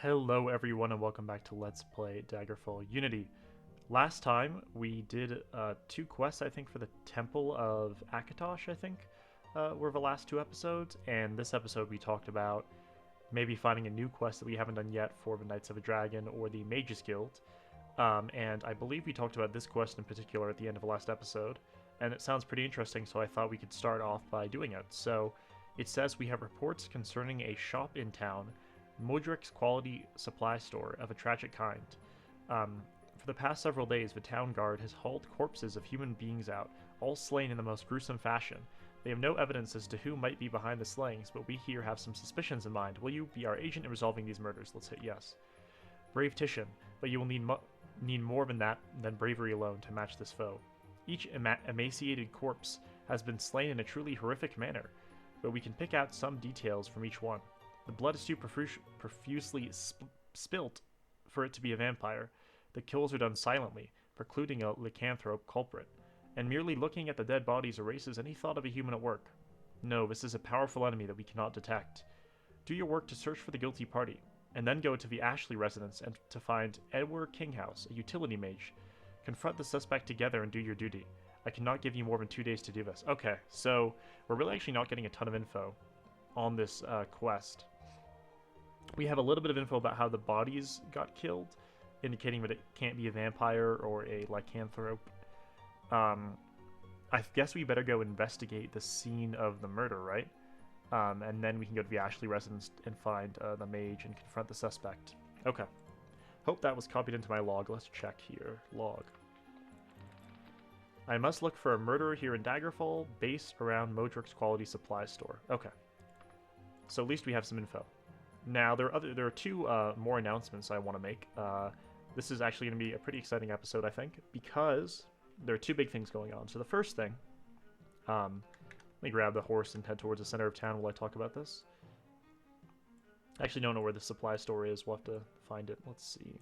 Hello everyone and welcome back to Let's Play Daggerfall Unity. Last time we did two quests, I think, for the Temple of Akatosh, I think, were the last two episodes, and this episode we talked about maybe finding a new quest that we haven't done yet for the Knights of a Dragon or the Mages Guild. And I believe we talked about this quest in particular at the end of the last episode, and it sounds pretty interesting, so I thought we could start off by doing it. So it says we have reports concerning a shop in town, Modric's quality supply store of a tragic kind. For the past several days, the town guard has hauled corpses of human beings out, all slain in the most gruesome fashion. They have no evidence as to who might be behind the slayings, but we here have some suspicions in mind. Will you be our agent in resolving these murders? Let's hit yes. Brave Titian, but you will need more than that than bravery alone to match this foe. Each emaciated corpse has been slain in a truly horrific manner, but we can pick out some details from each one. The blood is too profusely spilt for it to be a vampire. The kills are done silently, precluding a lycanthrope culprit, and merely looking at the dead bodies erases any thought of a human at work. No, this is a powerful enemy that we cannot detect. Do your work to search for the guilty party, and then go to the Ashley residence and to find Edward Kinghouse, a utility mage. Confront the suspect together and do your duty. I cannot give you more than 2 days to do this. Okay, so we're really actually not getting a ton of info on this quest. We have a little bit of info about how the bodies got killed, indicating that it can't be a vampire or a lycanthrope. I guess we better go investigate the scene of the murder, right? And then we can go to the Ashley residence and find the mage and confront the suspect. Okay. Hope that was copied into my log. Let's check here. Log. I must look for a murderer here in Daggerfall, based around Modric's quality supply store. Okay. So at least we have some info. Now, there are two more announcements I want to make. This is actually going to be a pretty exciting episode, I think, because there are two big things going on. So the first thing, let me grab the horse and head towards the center of town while I talk about this. I actually don't know where the supply store is. We'll have to find it. Let's see.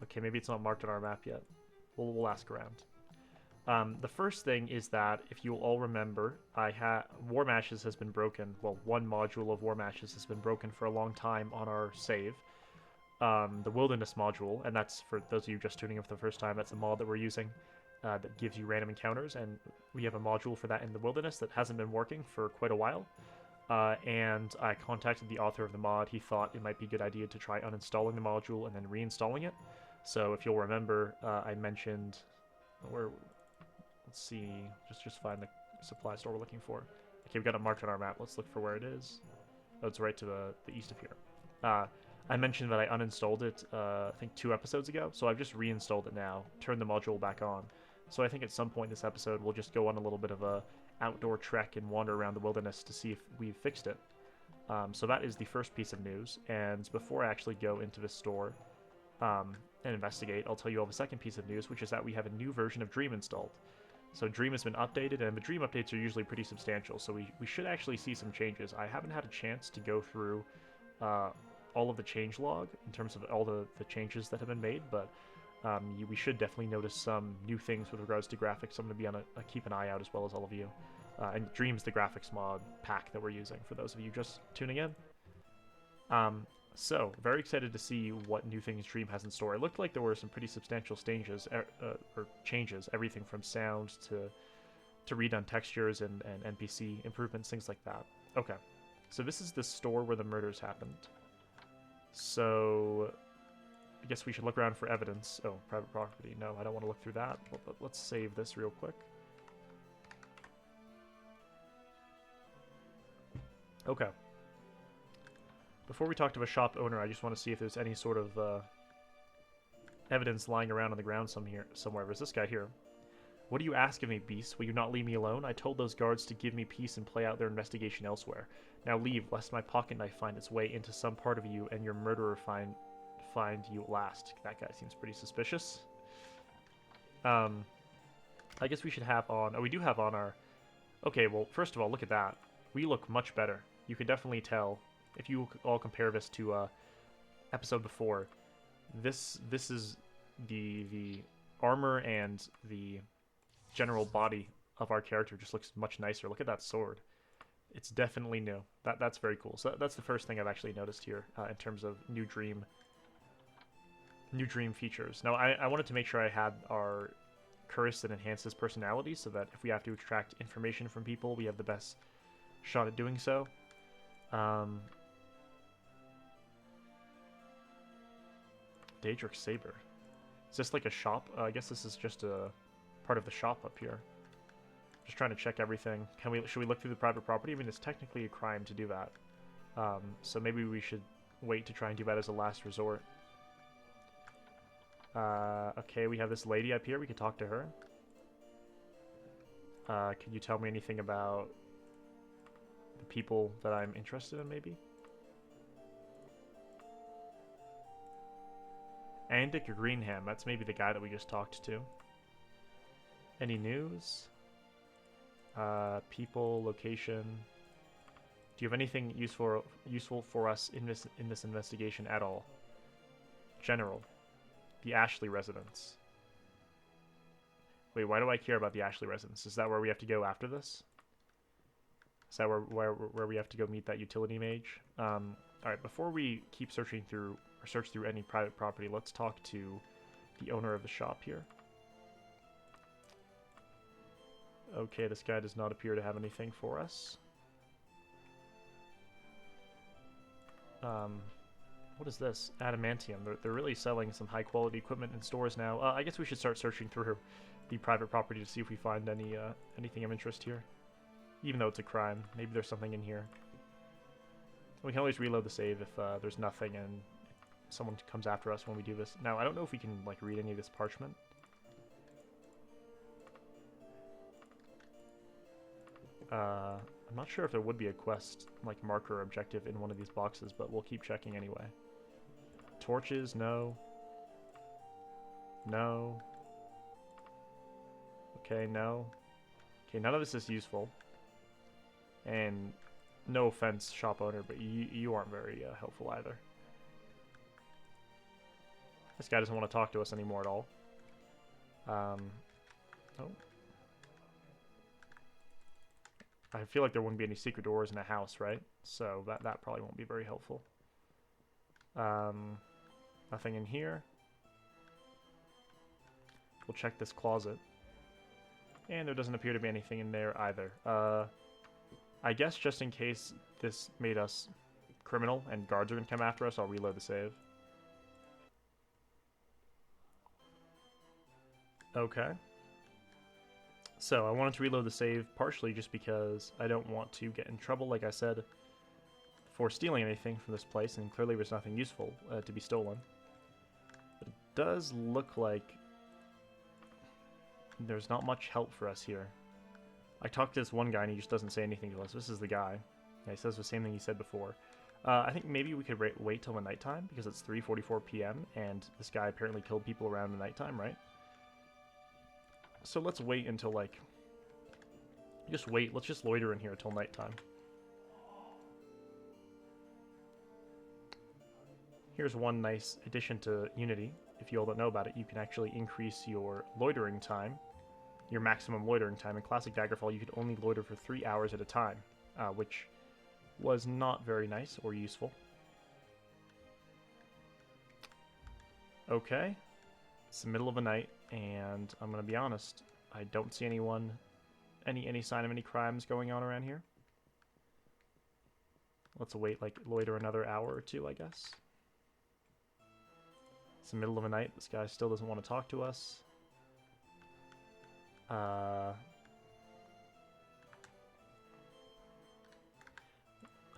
Okay, maybe it's not marked on our map yet. We'll ask around. The first thing is that, if you'll all remember, War Matches has been broken. Well, one module of War Matches has been broken for a long time on our save. The Wilderness module, and that's, for those of you just tuning in for the first time, that's a mod that we're using that gives you random encounters, and we have a module for that in the Wilderness that hasn't been working for quite a while. And I contacted the author of the mod. He thought it might be a good idea to try uninstalling the module and then reinstalling it. So if you'll remember, I mentioned... Let's see, just find the supply store we're looking for. Okay, we've got it marked on our map. Let's look for where it is. Oh, it's right to the east of here. I mentioned that I uninstalled it, I think 2 episodes ago, so I've just reinstalled it now, turned the module back on. So I think at some point this episode we'll just go on a little bit of a outdoor trek and wander around the wilderness to see if we've fixed it. So that is the first piece of news, and before I actually go into the store and investigate, I'll tell you all the second piece of news, which is that we have a new version of Dream installed. So Dream has been updated, and the Dream updates are usually pretty substantial, so we should actually see some changes. I haven't had a chance to go through all of the changelog in terms of all the changes that have been made, but we should definitely notice some new things with regards to graphics. I'm going to be on keep an eye out, as well as all of you. And Dream's the graphics mod pack that we're using, for those of you just tuning in. So, very excited to see what new things Dream has in store. It looked like there were some pretty substantial changes, everything from sound to redone textures and NPC improvements, things like that. Okay, so this is the store where the murders happened. So, I guess we should look around for evidence. Oh, private property. No, I don't want to look through that. Let's save this real quick. Okay. Before we talk to the shop owner, I just want to see if there's any sort of evidence lying around on the ground somewhere. There's this guy here. What do you ask of me, beast? Will you not leave me alone? I told those guards to give me peace and play out their investigation elsewhere. Now leave, lest my pocket knife find its way into some part of you and your murderer find you at last. That guy seems pretty suspicious. I guess we should have on... Oh, we do have on our... Okay, well, first of all, look at that. We look much better. You can definitely tell... If you all compare this to episode before, this is the armor and the general body of our character just looks much nicer. Look at that sword. It's definitely new. That's very cool. So that's the first thing I've actually noticed here in terms of new dream features. Now I wanted to make sure I had our curse that enhances personality, so that if we have to extract information from people, we have the best shot at doing so. Daedric Saber. Is this like a shop? I guess this is just a part of the shop up here. Just trying to check everything. Should we look through the private property? I mean, it's technically a crime to do that. So maybe we should wait to try and do that as a last resort. Okay, we have this lady up here. We could talk to her. Can you tell me anything about the people that I'm interested in, maybe? Andic Greenham. That's maybe the guy that we just talked to. Any news? People, location. Do you have anything useful for us in this investigation at all? General. The Ashley residence. Wait, why do I care about the Ashley residence? Is that where we have to go after this? Is that where we have to go meet that utility mage? Alright, before we keep searching through, or search through any private property, let's talk to the owner of the shop here. Okay, this guy does not appear to have anything for us. What is this? Adamantium. They're really selling some high quality equipment in stores now. I guess we should start searching through the private property to see if we find anything of interest here. Even though it's a crime, maybe there's something in here. We can always reload the save if there's nothing and someone comes after us when we do this. Now, I don't know if we can like read any of this parchment. I'm not sure if there would be a quest like marker objective in one of these boxes, but we'll keep checking anyway. Torches, no. No. Okay, no. Okay, none of this is useful. And no offense, shop owner, but you aren't very helpful either. This guy doesn't want to talk to us anymore at all. Oh. I feel like there wouldn't be any secret doors in a house, right? So that probably won't be very helpful. Nothing in here. We'll check this closet. And there doesn't appear to be anything in there either. I guess just in case this made us criminal and guards are going to come after us, I'll reload the save. Okay. So I wanted to reload the save partially just because I don't want to get in trouble, like I said, for stealing anything from this place, and clearly there's nothing useful to be stolen. But it does look like there's not much help for us here. I talked to this one guy and he just doesn't say anything to us. This is the guy. Yeah, he says the same thing he said before. I think maybe we could wait till the nighttime because it's 3:44 p.m. and this guy apparently killed people around the nighttime, right? So let's wait until, like... Just wait. Let's just loiter in here until nighttime. Here's one nice addition to Unity. If you all don't know about it, you can actually increase your loitering time, your maximum loitering time. In Classic Daggerfall, you could only loiter for 3 hours at a time, which was not very nice or useful. Okay. It's the middle of the night, and I'm gonna be honest, I don't see anyone, any sign of any crimes going on around here. Let's wait, like, loiter another hour or two, I guess. It's the middle of the night, this guy still doesn't want to talk to us. I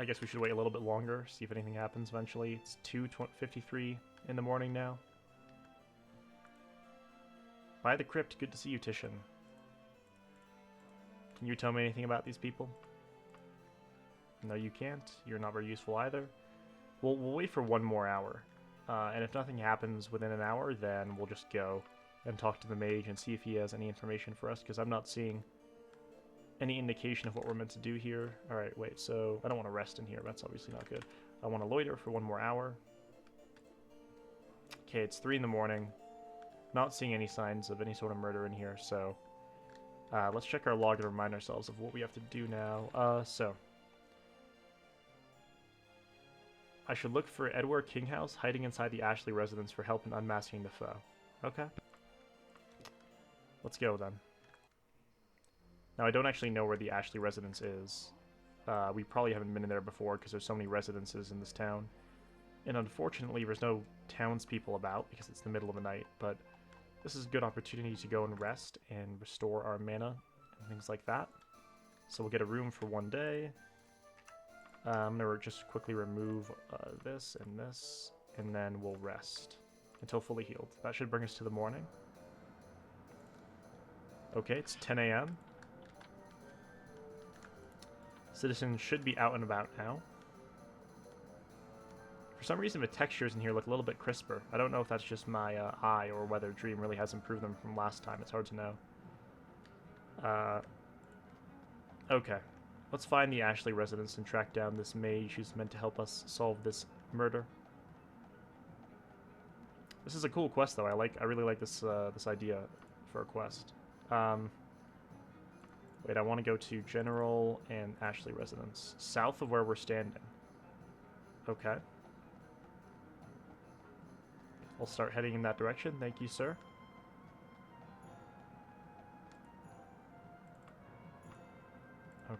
guess we should wait a little bit longer, see if anything happens eventually. It's 2:53 in the morning now. By the crypt, good to see you, Titian. Can you tell me anything about these people? No, you can't. You're not very useful either. We'll wait for 1 more hour. And if nothing happens within an hour, then we'll just go and talk to the mage and see if he has any information for us, because I'm not seeing any indication of what we're meant to do here. Alright, wait, so I don't want to rest in here. That's obviously not good. I want to loiter for 1 more hour. Okay, it's 3 in the morning. Not seeing any signs of any sort of murder in here, so let's check our log and remind ourselves of what we have to do now. So I should look for Edward Kinghouse hiding inside the Ashley residence for help in unmasking the foe. Okay. Let's go then. Now, I don't actually know where the Ashley residence is. We probably haven't been in there before because there's so many residences in this town. And unfortunately, there's no townspeople about because it's the middle of the night, but this is a good opportunity to go and rest and restore our mana and things like that. So we'll get a room for one day. I'm going to just quickly remove this, and then we'll rest until fully healed. That should bring us to the morning. Okay, it's 10 a.m. Citizens should be out and about now. For some reason, the textures in here look a little bit crisper. I don't know if that's just my eye or whether Dream really has improved them from last time. It's hard to know. Okay. Let's find the Ashley residence and track down this mage who's meant to help us solve this murder. This is a cool quest, though. I really like this this idea for a quest. Wait, I want to go to General and Ashley residence, south of where we're standing. Okay. I'll start heading in that direction. Thank you, sir.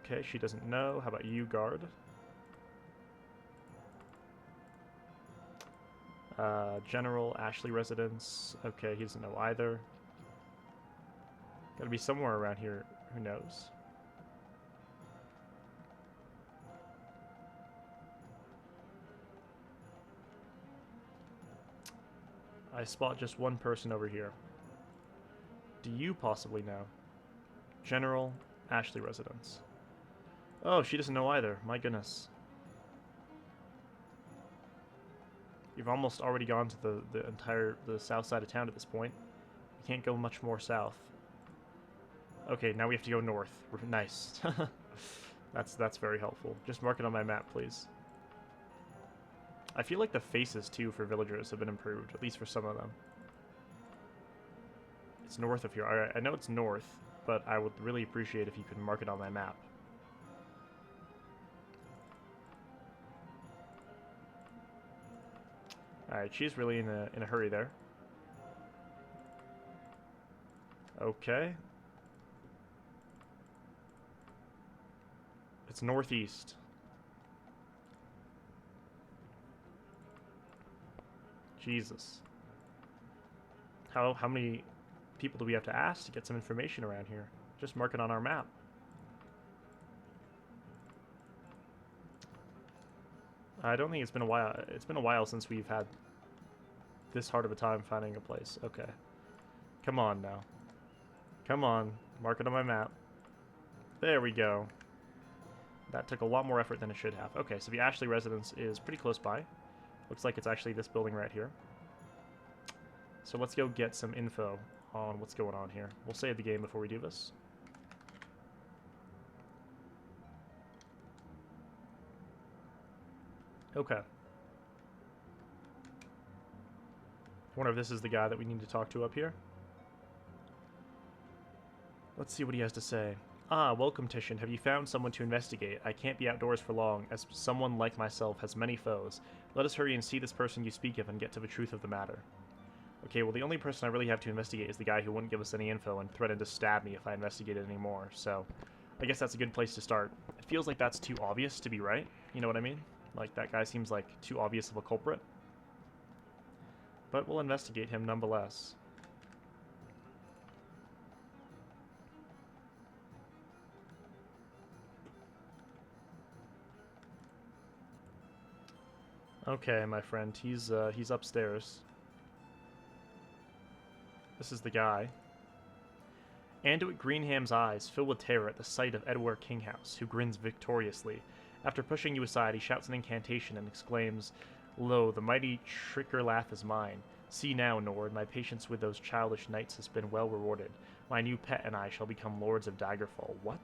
Okay, she doesn't know. How about you, guard? General, Ashley residence. Okay, he doesn't know either. Gotta be somewhere around here. Who knows? I spot just one person over here. Do you possibly know? General, Ashley residence. Oh, she doesn't know either. My goodness. You've almost already gone to the south side of town at this point. You can't go much more south. Okay, now we have to go north. Nice. That's very helpful. Just mark it on my map, please. I feel like the faces, too, for villagers have been improved, at least for some of them. It's north of here. I know it's north, but I would really appreciate if you could mark it on my map. Alright, she's really in a hurry there. Okay. It's northeast. Jesus. How many people do we have to ask to get some information around here? Just mark it on our map. I don't think it's been a while. It's been a while since we've had this hard of a time finding a place. Okay. Come on now. Come on. Mark it on my map. There we go. That took a lot more effort than it should have. Okay, so the Ashley residence is pretty close by. Looks like it's actually this building right here. So let's go get some info on what's going on here. We'll save the game before we do this. Okay. I wonder if this is the guy that we need to talk to up here. Let's see what he has to say. Ah, welcome, Titian. Have you found someone to investigate? I can't be outdoors for long, as someone like myself has many foes. Let us hurry and see this person you speak of and get to the truth of the matter. Okay, well, the only person I really have to investigate is the guy who wouldn't give us any info and threatened to stab me if I investigated any more, so I guess that's a good place to start. It feels like that's too obvious to be right, you know what I mean? Like, that guy seems like too obvious of a culprit. But we'll investigate him nonetheless. Okay, my friend, he's upstairs. This is the guy. Anduit Greenham's eyes fill with terror at the sight of Edward Kinghouse, who grins victoriously. After pushing you aside, he shouts an incantation and exclaims, "Lo, the mighty Trickerlath is mine. See now, Nord, my patience with those childish knights has been well rewarded. My new pet and I shall become lords of Daggerfall." What?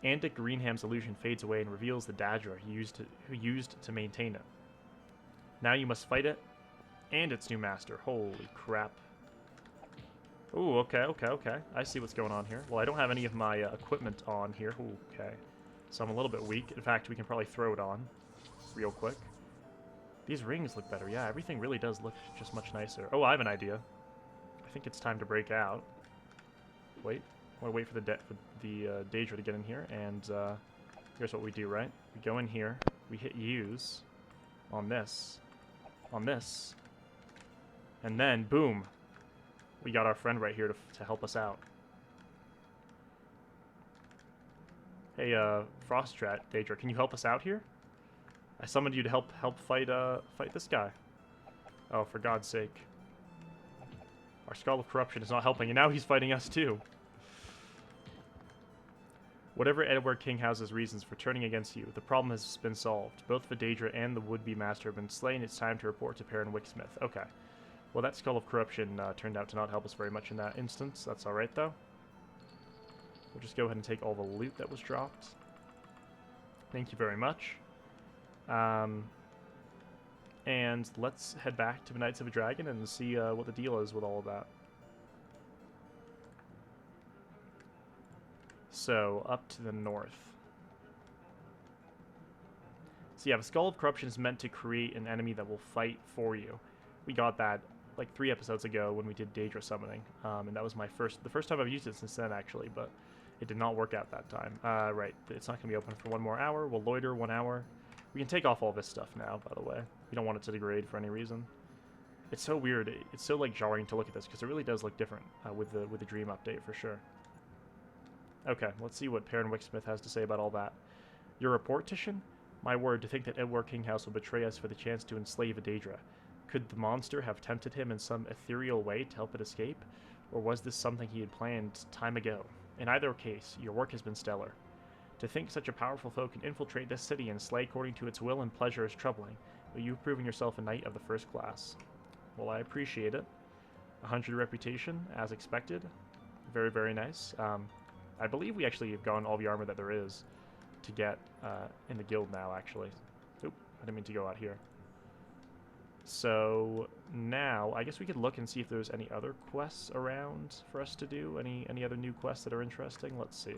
Anduit Greenham's illusion fades away and reveals the dagger who used to maintain it. Now you must fight it and its new master. Holy crap. Ooh, okay. I see what's going on here. Well, I don't have any of my equipment on here. Ooh, okay. So I'm a little bit weak. In fact, we can probably throw it on real quick. These rings look better. Yeah, everything really does look just much nicer. Oh, I have an idea. I think it's time to break out. Wait. I want to wait for the Daedra to get in here, and here's what we do, right? We go in here, we hit use on this, and then, boom, we got our friend right here to help us out. Hey, Frostrat, Daedra, can you help us out here? I summoned you to help fight this guy. Oh, for God's sake. Our Skull of Corruption is not helping, and now he's fighting us too. Whatever Edward Kinghouse's reasons for turning against you, the problem has been solved. Both the Daedra and the would-be master have been slain. It's time to report to Perrin Wicksmith. Okay. Well, that Skull of Corruption turned out to not help us very much in that instance. That's alright, though. We'll just go ahead and take all the loot that was dropped. Thank you very much. And let's head back to the Knights of a Dragon and see what the deal is with all of that. So, up to the north. So yeah, the Skull of Corruption is meant to create an enemy that will fight for you. We got that like 3 episodes ago when we did Daedra summoning, and that was the first time I've used it since then, actually, but it did not work out that time. Right, it's not going to be open for 1 more hour. We'll loiter 1 hour. We can take off all this stuff now, by the way. We don't want it to degrade for any reason. It's so weird. It's so like jarring to look at this because it really does look different with the Dream update for sure. Okay, let's see what Perrin Wicksmith has to say about all that. Your report, Titian? My word, to think that Edward Kinghouse will betray us for the chance to enslave a Daedra. Could the monster have tempted him in some ethereal way to help it escape? Or was this something he had planned time ago? In either case, your work has been stellar. To think such a powerful foe can infiltrate this city and slay according to its will and pleasure is troubling, but you've proven yourself a knight of the first class. Well, I appreciate it. 100 reputation, as expected. Very, very nice. I believe we actually have gotten all the armor that there is to get in the guild now, actually. Oop, I didn't mean to go out here. So now, I guess we could look and see if there's any other quests around for us to do. Any other new quests that are interesting? Let's see.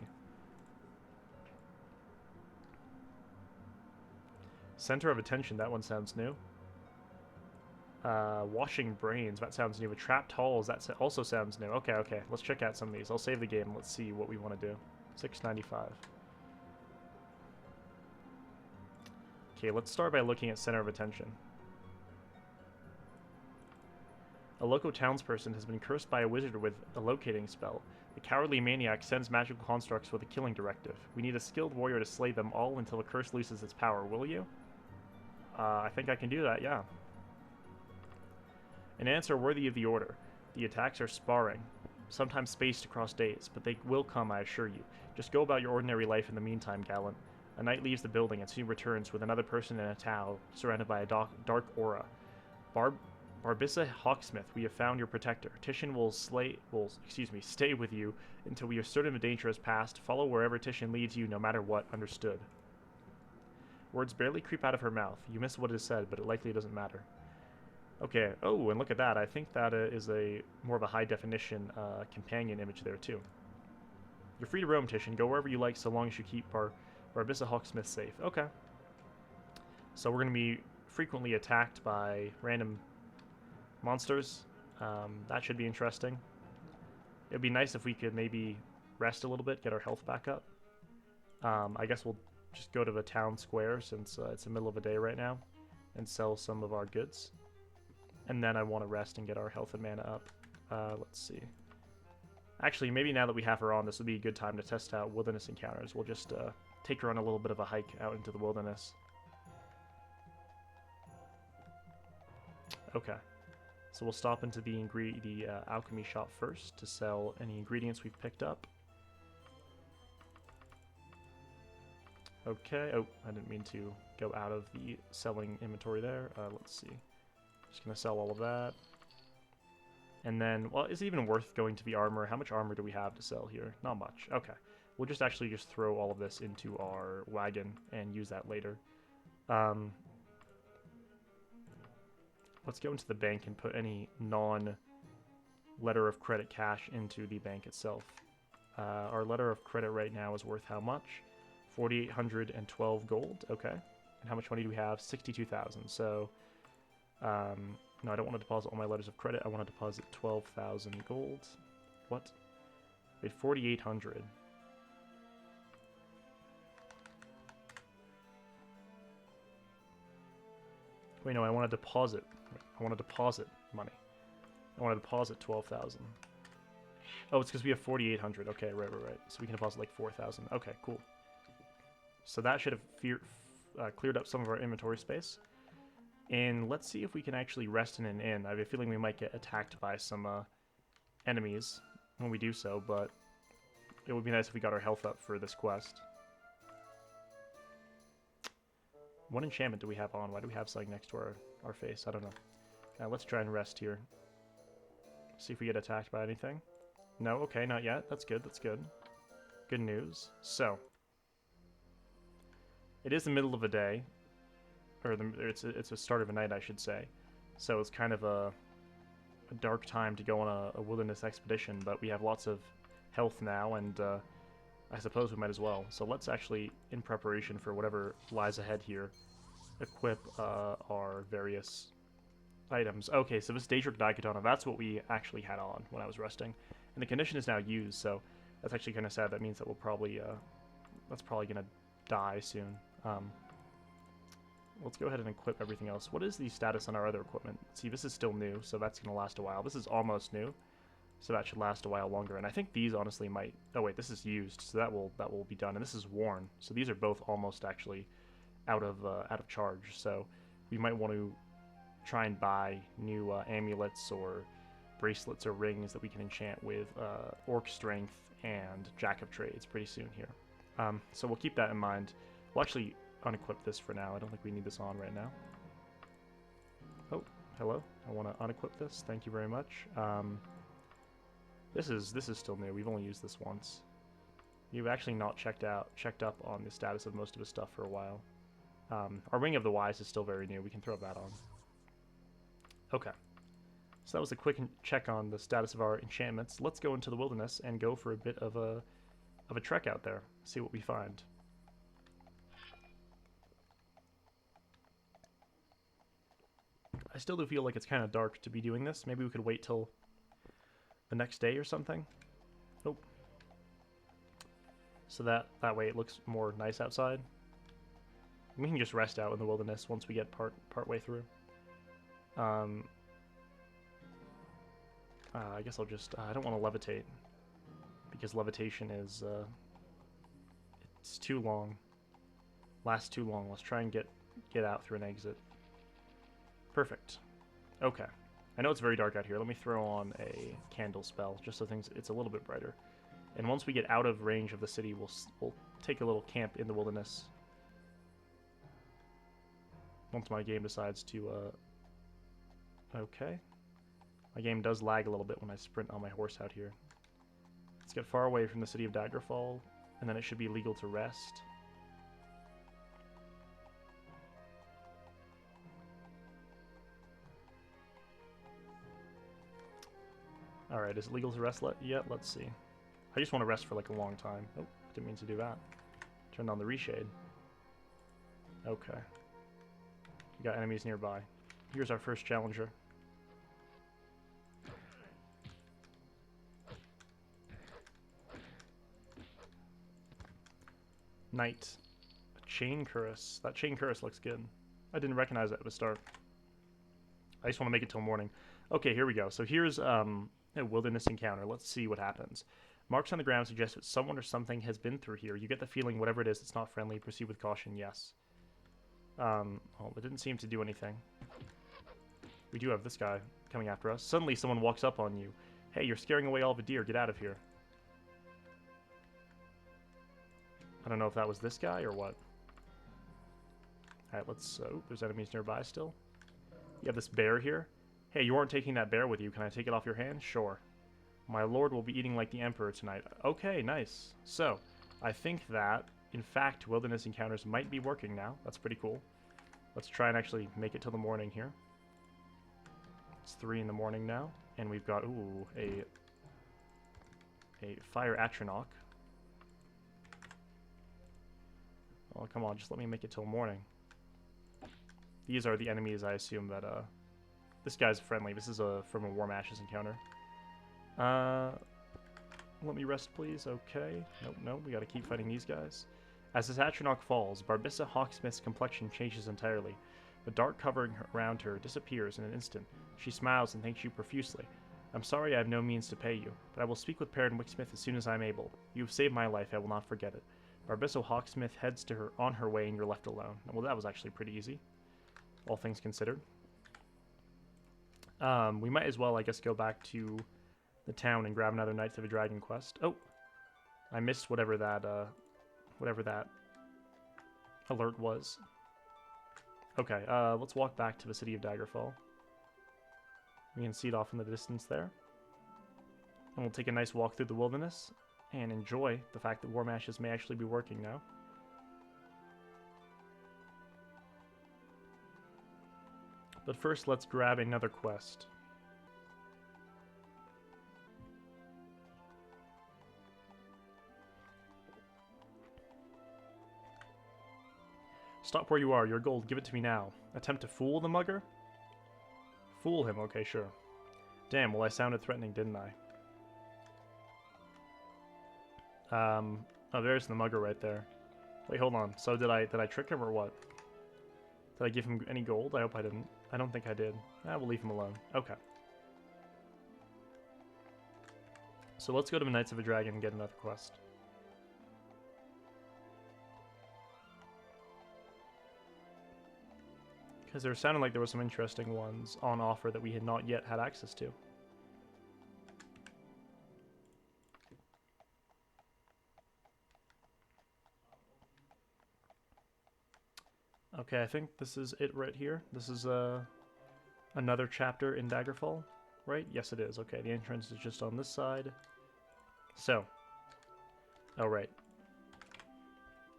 Center of Attention, that one sounds new. Washing Brains, that sounds new. Trapped Halls, that also sounds new. Okay, okay, let's check out some of these. I'll save the game and let's see what we want to do. $6.95. Okay, let's start by looking at Center of Attention. A local townsperson has been cursed by a wizard with a locating spell. The cowardly maniac sends magical constructs with a killing directive. We need a skilled warrior to slay them all until the curse loses its power, will you? I think I can do that, yeah. An answer worthy of the order. The attacks are sparring, sometimes spaced across days, but they will come, I assure you. Just go about your ordinary life in the meantime, gallant. A knight leaves the building and soon returns with another person in a towel, surrounded by a dark aura. Barbissa Hawksmith, we have found your protector. Titian will stay with you until we are certain the danger has passed. Follow wherever Titian leads you, no matter what. Understood. Words barely creep out of her mouth. You miss what is said, but it likely doesn't matter. Okay. Oh, and look at that. I think that is more of a high-definition companion image there, too. You're free to roam, Titian. Go wherever you like, so long as you keep Barbissa Hawksmith safe. Okay. So we're going to be frequently attacked by random monsters. That should be interesting. It would be nice if we could maybe rest a little bit, get our health back up. I guess we'll just go to the town square since it's the middle of the day right now and sell some of our goods. And then I want to rest and get our health and mana up. Let's see. Actually, maybe now that we have her on, this would be a good time to test out wilderness encounters. We'll just take her on a little bit of a hike out into the wilderness. Okay. So we'll stop into the alchemy shop first to sell any ingredients we've picked up. Okay. Oh, I didn't mean to go out of the selling inventory there. Let's see. Just gonna sell all of that. And then, well, is it even worth going to the armor? How much armor do we have to sell here? Not much. Okay. We'll just actually just throw all of this into our wagon and use that later. Let's go into the bank and put any non-letter of credit cash into the bank itself. Our letter of credit right now is worth how much? 4,812 gold. Okay. And how much money do we have? 62,000. So No, I don't want to deposit all my letters of credit. I want to deposit 12,000 gold. What? Wait, 4,800. Wait, no, I want to deposit. I want to deposit money. I want to deposit 12,000. Oh, it's because we have 4,800. Okay, right. So we can deposit like 4,000. Okay, cool. So that should have cleared up some of our inventory space. And let's see if we can actually rest in an inn. I have a feeling we might get attacked by some enemies when we do so, but it would be nice if we got our health up for this quest. What enchantment do we have on? Why do we have something next to our face? I don't know. Now let's try and rest here. See if we get attacked by anything. No, okay, not yet. That's good, that's good. Good news. So, it is the middle of a day. Or it's the start of a night, I should say. So it's kind of a dark time to go on a wilderness expedition, but we have lots of health now, and I suppose we might as well. So let's actually, in preparation for whatever lies ahead here, equip our various items. Okay, so this Daedric Daikatana, that's what we actually had on when I was resting. And the condition is now used, so that's actually kind of sad. That means that we'll probably, that's probably going to die soon. Let's go ahead and equip everything else. What is the status on our other equipment? See, this is still new, so that's going to last a while. This is almost new, so that should last a while longer. And I think these honestly might... Oh wait, this is used, so that will be done. And this is worn, so these are both almost actually out of charge. So we might want to try and buy new amulets or bracelets or rings that we can enchant with Orc Strength and Jack of Trades pretty soon here. So we'll keep that in mind. We'll actually unequip this for now. I don't think we need this on right now. Oh, hello. I want to unequip this. Thank you very much. This is still new. We've only used this once. You've actually not checked up on the status of most of his stuff for a while. Our Ring of the Wise is still very new. We can throw that on. Okay. So that was a quick check on the status of our enchantments. Let's go into the wilderness and go for a bit of a trek out there. See what we find. I still do feel like it's kind of dark to be doing this. Maybe we could wait till the next day or something. Oh. So that way it looks more nice outside. We can just rest out in the wilderness once we get part way through. I guess I'll just... I don't want to levitate, because levitation is... it's too long. Lasts too long. Let's try and get out through an exit. Perfect. Okay. I know it's very dark out here. Let me throw on a candle spell, just so it's a little bit brighter. And once we get out of range of the city, we'll take a little camp in the wilderness. Once my game decides to... Okay. My game does lag a little bit when I sprint on my horse out here. Let's get far away from the city of Daggerfall, and then it should be legal to rest. Alright, is it legal to rest yet? Let's see. I just want to rest for like a long time. Oh, didn't mean to do that. Turned on the reshade. Okay. We got enemies nearby. Here's our first challenger. Knight. A chain cuirass. That chain cuirass looks good. I didn't recognize that at the start. I just want to make it till morning. Okay, here we go. So here's a wilderness encounter. Let's see what happens. Marks on the ground suggest that someone or something has been through here. You get the feeling whatever it is, it's not friendly. Proceed with caution, yes. Oh, it didn't seem to do anything. We do have this guy coming after us. Suddenly someone walks up on you. Hey, you're scaring away all the deer. Get out of here. I don't know if that was this guy or what. Alright, let's... Oh, there's enemies nearby still. You have this bear here. Hey, you aren't taking that bear with you. Can I take it off your hand? Sure. My lord will be eating like the emperor tonight. Okay, nice. So, I think that, in fact, wilderness encounters might be working now. That's pretty cool. Let's try and actually make it till the morning here. It's 3 in the morning now, and we've got, ooh, a fire atronach. Oh, come on, just let me make it till morning. These are the enemies I assume that This guy's friendly. This is from a Warm Ashes encounter. Let me rest, please. Okay. Nope, nope. We gotta keep fighting these guys. As his Atronach falls, Barbissa Hawksmith's complexion changes entirely. The dark covering around her disappears in an instant. She smiles and thanks you profusely. I'm sorry I have no means to pay you, but I will speak with Perrin Wicksmith as soon as I am able. You have saved my life, I will not forget it. Barbissa Hawksmith heads to her on her way and you're left alone. Well, that was actually pretty easy, all things considered. We might as well, I guess, go back to the town and grab another Knights of a Dragon quest. Oh! I missed whatever that alert was. Okay, let's walk back to the city of Daggerfall. We can see it off in the distance there. And we'll take a nice walk through the wilderness and enjoy the fact that Warm Ashes may actually be working now. But first, let's grab another quest. Stop where you are. Your gold. Give it to me now. Attempt to fool the mugger? Fool him. Okay, sure. Damn, well I sounded threatening, didn't I? Oh, there's the mugger right there. Wait, hold on. So did I trick him or what? Did I give him any gold? I hope I didn't. I don't think I did. We'll leave him alone. Okay. So let's go to the Knights of a Dragon and get another quest. Because there sounded like there were some interesting ones on offer that we had not yet had access to. Okay, I think this is it right here. This is another chapter in Daggerfall, right? Yes, it is. Okay, the entrance is just on this side. So, oh right,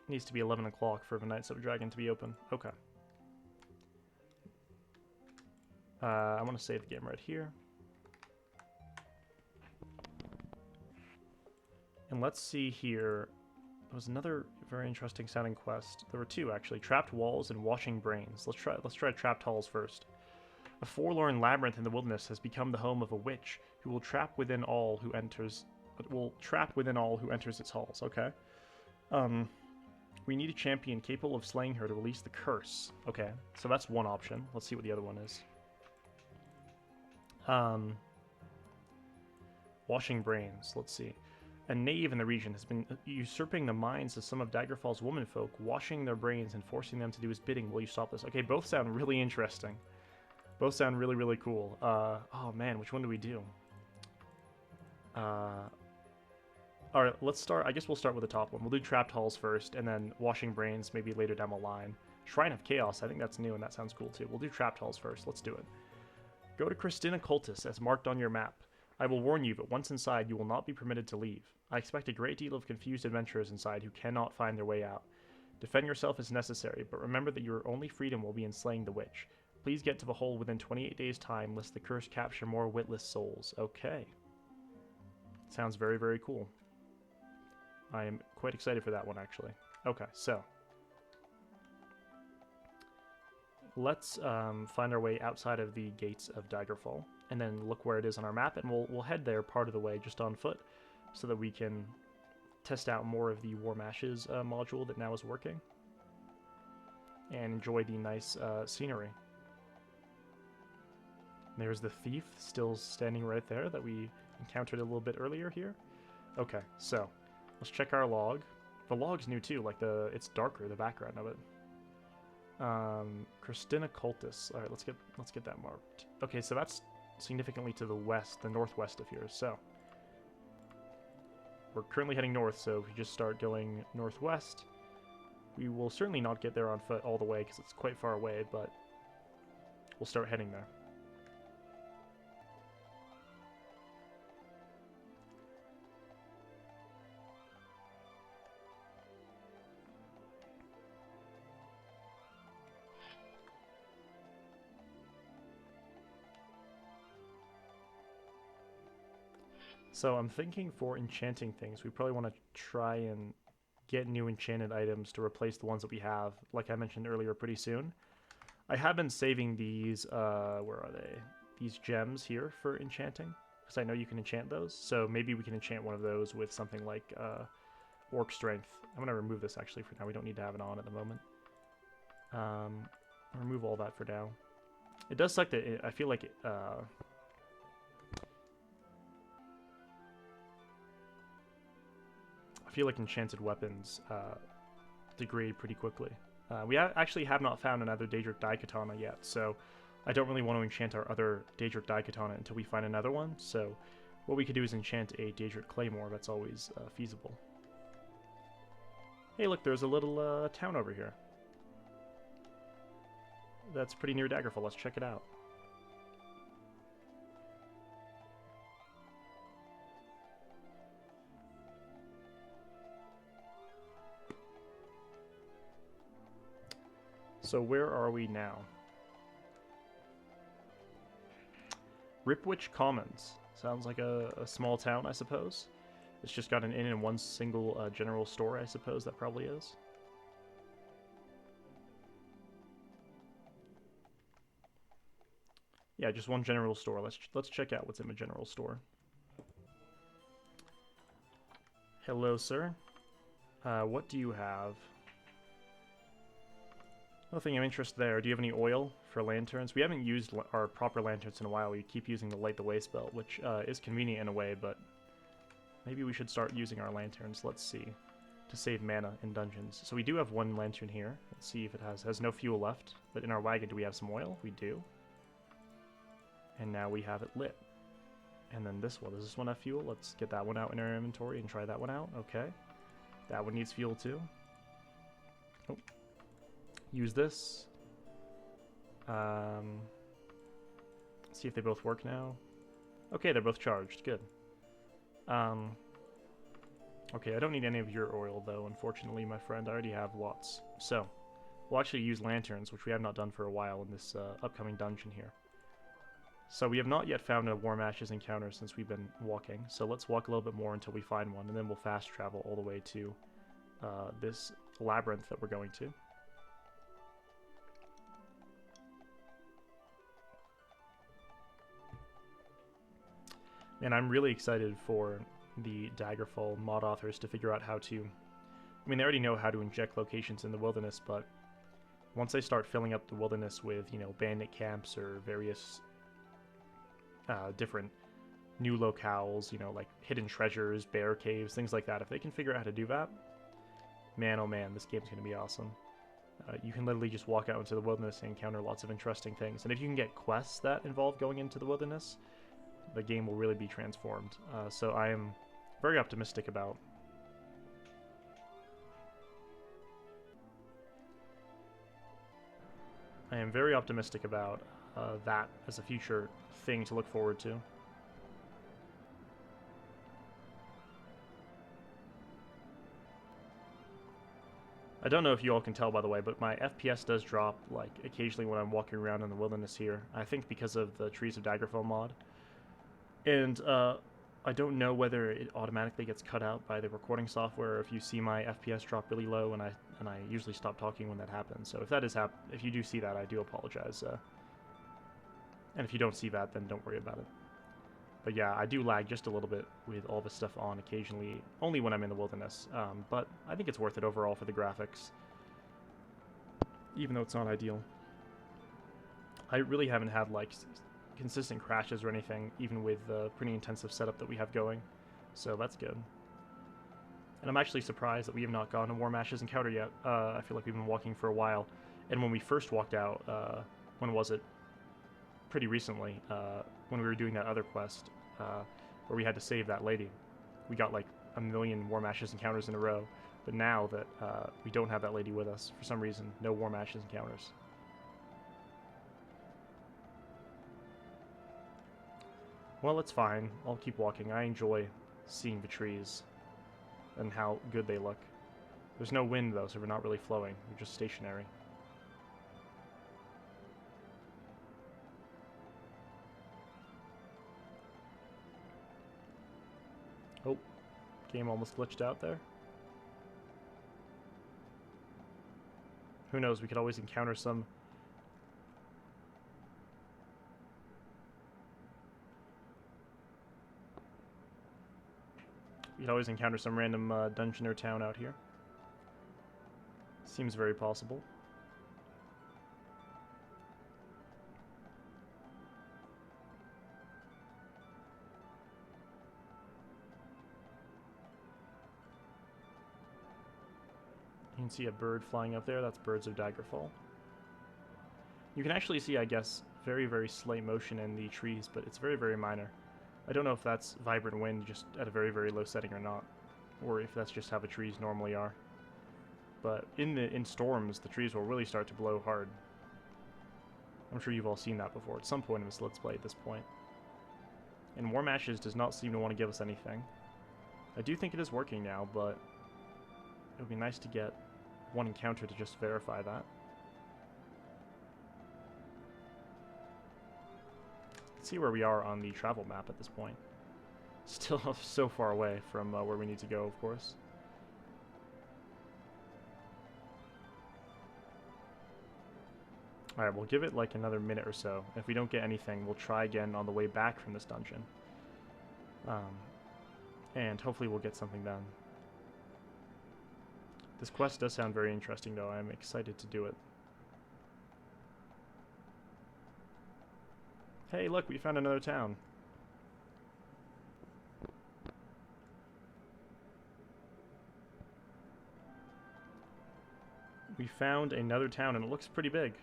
needs to be 11 o'clock for the Knights of a Dragon to be open. Okay. I want to save the game right here. And let's see here. There was another very interesting sounding quest. There were two actually: trapped walls and washing brains. Let's try trapped halls first. A forlorn labyrinth in the wilderness has become the home of a witch who will trap within all who enters. Its halls. Okay. We need a champion capable of slaying her to release the curse. Okay, so that's one option. Let's see what the other one is. Washing brains. Let's see. A knave in the region has been usurping the minds of some of Daggerfall's womenfolk, washing their brains and forcing them to do his bidding. Will you stop this? Okay, both sound really interesting. Both sound really, really cool. Oh man, which one do we do? Alright, let's start. I guess we'll start with the top one. We'll do trapped halls first, and then washing brains maybe later down the line. Shrine of Chaos. I think that's new, and that sounds cool too. We'll do trapped halls first. Let's do it. Go to Christina Cultus, as marked on your map. I will warn you, but once inside, you will not be permitted to leave. I expect a great deal of confused adventurers inside who cannot find their way out. Defend yourself as necessary, but remember that your only freedom will be in slaying the witch. Please get to the hole within 28 days' time, lest the curse capture more witless souls. Okay. Sounds very, very cool. I am quite excited for that one, actually. Okay, so let's find our way outside of the gates of Daggerfall, and then look where it is on our map, and we'll head there part of the way just on foot, so that we can test out more of the Warm Ashes module that now is working, and enjoy the nice scenery. There's the thief still standing right there that we encountered a little bit earlier here. Okay, so let's check our log. The log's new too, like it's darker, the background of it. Christina Cultus. All right, let's get that marked. Okay, so that's significantly to the west, the northwest of here. So we're currently heading north. So if we just start going northwest, we will certainly not get there on foot all the way because it's quite far away. But we'll start heading there. So I'm thinking for enchanting things, we probably want to try and get new enchanted items to replace the ones that we have, like I mentioned earlier, pretty soon. I have been saving these, where are they? These gems here for enchanting, because I know you can enchant those. So maybe we can enchant one of those with something like Orc Strength. I'm going to remove this actually for now. We don't need to have it on at the moment. Remove all that for now. It does suck that I feel like I feel like enchanted weapons degrade pretty quickly. We actually have not found another Daedric Daikatana yet, so I don't really want to enchant our other Daedric Daikatana until we find another one. So what we could do is enchant a Daedric Claymore. That's always feasible. Hey, look, there's a little town over here. That's pretty near Daggerfall. Let's check it out. So where are we now? Ripwich Commons. Sounds like a small town, I suppose. It's just got an inn and one single general store, I suppose that probably is. Yeah, just one general store. Let's check out what's in the general store. Hello, sir. What do you have? Nothing of interest there. Do you have any oil for lanterns? We haven't used our proper lanterns in a while. We keep using the Light the Way spell, which is convenient in a way, but maybe we should start using our lanterns. Let's see. To save mana in dungeons. So we do have one lantern here. Let's see if it has no fuel left. But in our wagon, do we have some oil? We do. And now we have it lit. And then this one. Does this one have fuel? Let's get that one out in our inventory and try that one out. Okay. That one needs fuel too. Oh. Use this. See if they both work now. Okay, they're both charged. Good. Okay, I don't need any of your oil, though, unfortunately, my friend. I already have lots. So, we'll actually use lanterns, which we have not done for a while in this upcoming dungeon here. So we have not yet found a Warm Ashes encounter since we've been walking, so let's walk a little bit more until we find one, and then we'll fast travel all the way to this labyrinth that we're going to. And I'm really excited for the Daggerfall mod authors to figure out how to... I mean, they already know how to inject locations in the wilderness, but once they start filling up the wilderness with, you know, bandit camps or various different new locales, you know, like hidden treasures, bear caves, things like that, if they can figure out how to do that, man, oh man, this game's going to be awesome. You can literally just walk out into the wilderness and encounter lots of interesting things. And if you can get quests that involve going into the wilderness, the game will really be transformed. So I am very optimistic about that as a future thing to look forward to. I don't know if you all can tell, by the way, but my FPS does drop, like, occasionally when I'm walking around in the wilderness here. I think because of the Trees of Daggerfall mod. And I don't know whether it automatically gets cut out by the recording software, or if you see my FPS drop really low, and I usually stop talking when that happens. So if that is if you do see that, I do apologize. And if you don't see that, then don't worry about it. But yeah, I do lag just a little bit with all this stuff on occasionally, only when I'm in the wilderness. But I think it's worth it overall for the graphics, even though it's not ideal. I really haven't had like consistent crashes or anything, even with the pretty intensive setup that we have going. So that's good. And I'm actually surprised that we have not gotten a Warm Ashes encounter yet. I feel like we've been walking for a while. And when we first walked out, when was it? Pretty recently, when we were doing that other quest, where we had to save that lady. We got like a million Warm Ashes encounters in a row. But now that we don't have that lady with us, for some reason, no Warm Ashes encounters. Well, it's fine. I'll keep walking. I enjoy seeing the trees and how good they look. There's no wind, though, so we're not really flowing. We're just stationary. Oh, game almost glitched out there. Who knows, we could always encounter some You'd always encounter some random dungeon or town out here. Seems very possible. You can see a bird flying up there. That's birds of Daggerfall. You can actually see, I guess, very, very slight motion in the trees, but it's very, very minor. I don't know if that's vibrant wind just at a very, very low setting or not, or if that's just how the trees normally are. But in storms, the trees will really start to blow hard. I'm sure you've all seen that before at some point in this Let's Play at this point. And Warm Ashes does not seem to want to give us anything. I do think it is working now, but it would be nice to get one encounter to just verify that. Let's see where we are on the travel map at this point. Still so far away from where we need to go, of course. Alright, we'll give it like another minute or so. If we don't get anything, we'll try again on the way back from this dungeon. And hopefully we'll get something done. This quest does sound very interesting, though. I'm excited to do it. Hey, look, we found another town. We found another town, and it looks pretty big.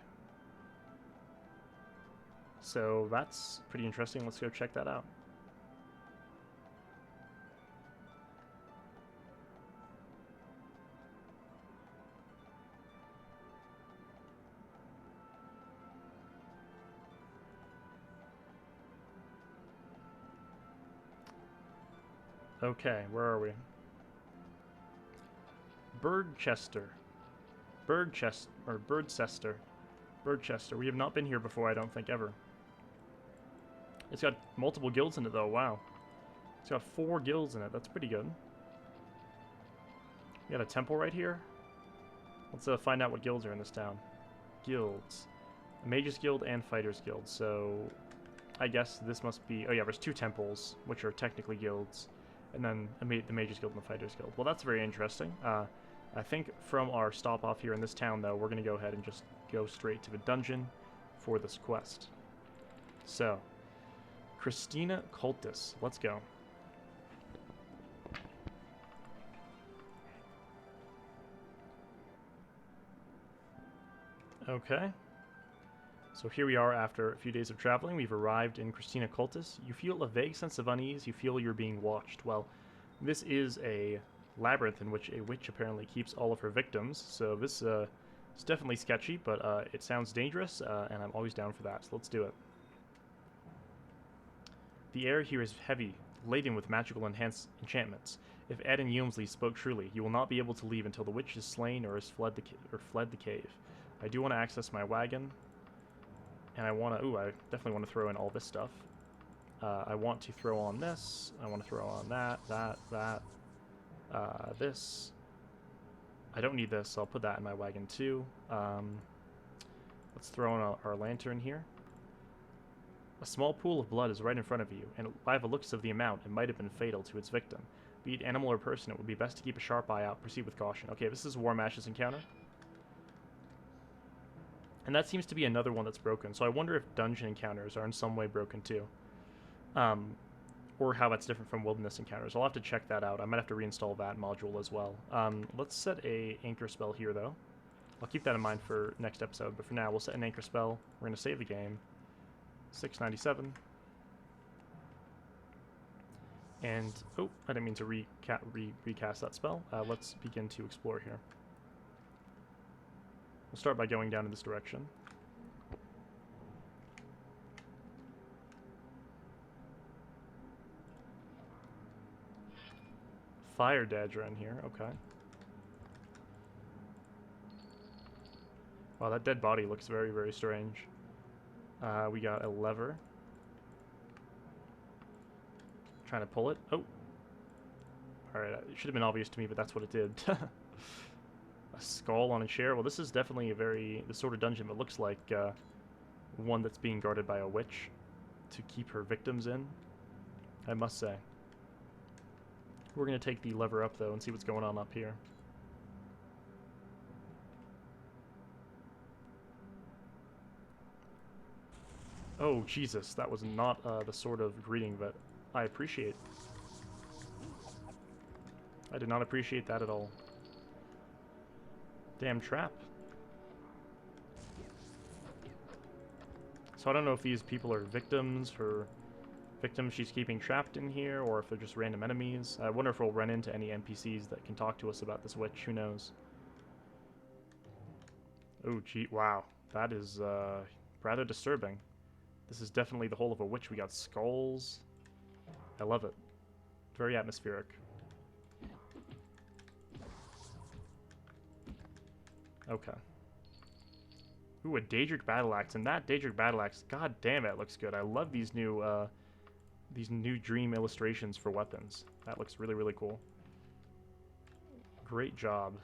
So that's pretty interesting. Let's go check that out. Okay, where are we? Birdchester. Birdcester. Birdchester. We have not been here before, I don't think, ever. It's got multiple guilds in it, though. Wow. It's got 4 guilds in it. That's pretty good. We got a temple right here. Let's find out what guilds are in this town. Guilds. A Mage's Guild and Fighter's Guild. So I guess this must be... Oh yeah, there's 2 temples, which are technically guilds. And then the Mage's Guild and the Fighter's Guild. Well, that's very interesting. I think from our stop off here in this town, though, we're going to go ahead and just go straight to the dungeon for this quest. So, Christina Cultus. Let's go. Okay. So here we are after a few days of traveling. We've arrived in Christina Cultus. You feel a vague sense of unease. You feel you're being watched. Well, this is a labyrinth in which a witch apparently keeps all of her victims. So this is definitely sketchy, but it sounds dangerous, and I'm always down for that. So let's do it. The air here is heavy, laden with magical enchantments. If Ed and Yumsley spoke truly, you will not be able to leave until the witch is slain or has fled the cave. I do want to access my wagon. And I want to... Ooh, I definitely want to throw in all this stuff. I want to throw on this. I want to throw on that. This. I don't need this, so I'll put that in my wagon too. Let's throw in our lantern here. A small pool of blood is right in front of you, and by the looks of the amount, it might have been fatal to its victim. Be it animal or person, it would be best to keep a sharp eye out. Proceed with caution. Okay, this is Warm Ashes encounter. And that seems to be another one that's broken, so I wonder if dungeon encounters are in some way broken too. Or how that's different from wilderness encounters. I'll have to check that out. I might have to reinstall that module as well. Let's set a anchor spell here, though. I'll keep that in mind for next episode, but for now, we'll set an anchor spell. We're going to save the game. 697. And, oh, I didn't mean to recast that spell. Let's begin to explore here. We'll start by going down in this direction. Fire Dagger in here, okay. Wow, that dead body looks very, very strange. We got a lever. Trying to pull it. Oh! Alright, it should have been obvious to me, but that's what it did. A skull on a chair. Well, this is definitely the sort of dungeon that looks like one that's being guarded by a witch to keep her victims in, I must say. We're going to take the lever up, though, and see what's going on up here. Oh, Jesus, that was not the sort of greeting that I appreciate. I did not appreciate that at all. Damn trap. So I don't know if these people are victims she's keeping trapped in here, or if they're just random enemies. I wonder if we'll run into any NPCs that can talk to us about this witch. Who knows? Oh, gee, wow. That is rather disturbing. This is definitely the hole of a witch. We got skulls. I love it. Very atmospheric. Okay. Ooh, a Daedric Battle Axe, and that Daedric Battle Axe, god damn it, looks good. I love these new dream illustrations for weapons. That looks really, really cool. Great job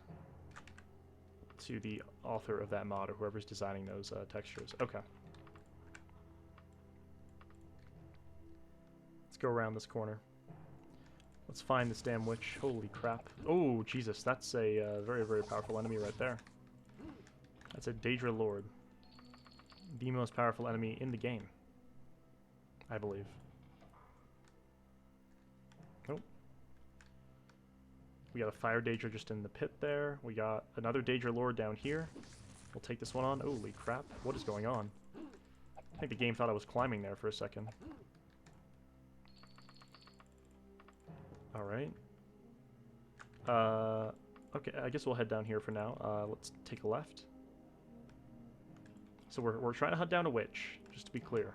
to the author of that mod, or whoever's designing those textures. Okay. Let's go around this corner. Let's find this damn witch. Holy crap. Oh, Jesus, that's a very, very powerful enemy right there. That's a Daedra Lord. The most powerful enemy in the game, I believe. Nope. We got a Fire Daedra just in the pit there. We got another Daedra Lord down here. We'll take this one on. Holy crap. What is going on? I think the game thought I was climbing there for a second. Alright. Okay, I guess we'll head down here for now. Let's take a left. So we're trying to hunt down a witch, just to be clear.